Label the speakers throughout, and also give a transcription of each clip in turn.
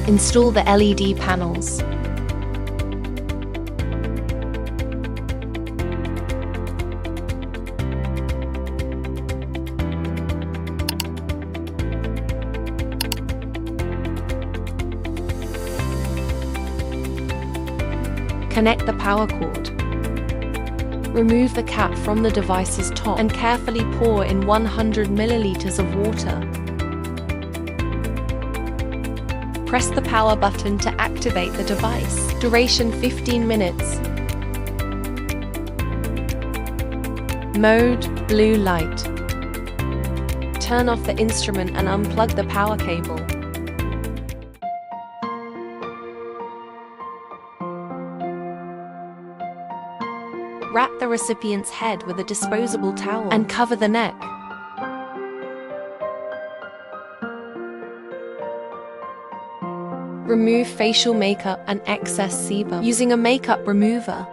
Speaker 1: Install the LED panels. Connect the power cord. Remove the cap from the device's top and carefully pour in 100 milliliters of water. Press the power button to activate the device. Duration 15 minutes. Mode, blue light. Turn off the instrument and unplug the power cable. Wrap the recipient's head with a disposable towel and cover the neck. Remove facial makeup and excess sebum using a makeup remover.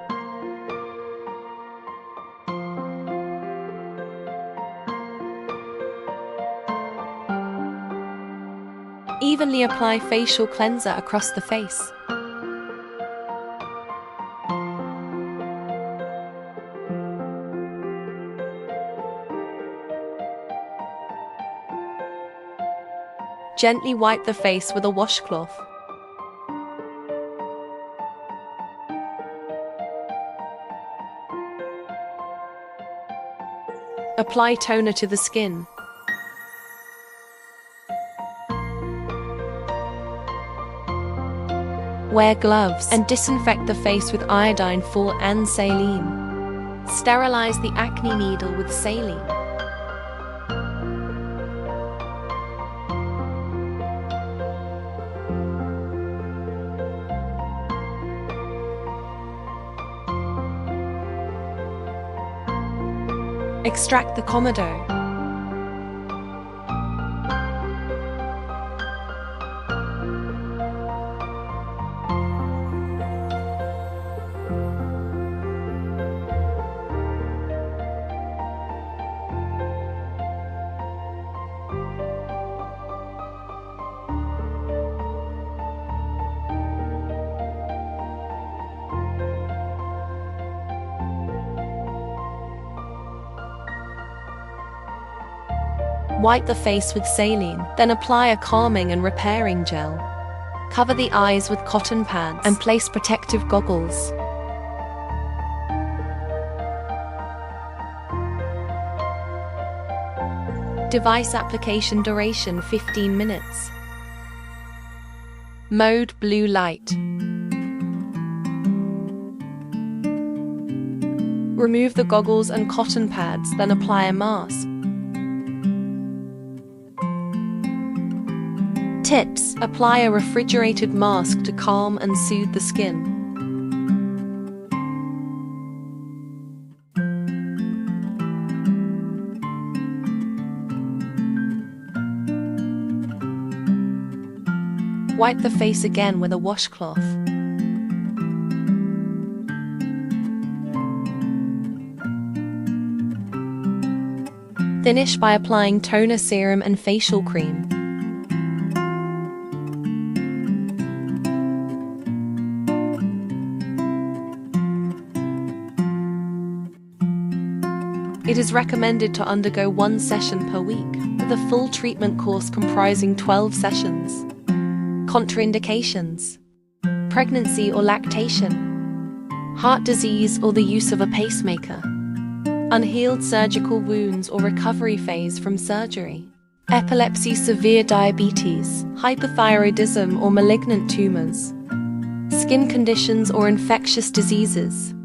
Speaker 1: Evenly apply facial cleanser across the face. Gently wipe the face with a washcloth. Apply toner to the skin. Wear gloves and disinfect the face with iodine 4 and saline. Sterilize the acne needle with saline. Extract the Komodo. Wipe the face with saline, then apply a calming and repairing gel. Cover the eyes with cotton pads and place protective goggles. Device application duration 15 minutes. Mode, blue light. Remove the goggles and cotton pads, then apply a mask. Tips: apply a refrigerated mask to calm and soothe the skin. Wipe the face again with a washcloth. Finish by applying toner, serum, and facial cream. It is recommended to undergo 1 session per week, with a full treatment course comprising 12 sessions. Contraindications: pregnancy or lactation, heart disease or the use of a pacemaker, unhealed surgical wounds or recovery phase from surgery, epilepsy, severe diabetes, hypothyroidism or malignant tumors, skin conditions or infectious diseases.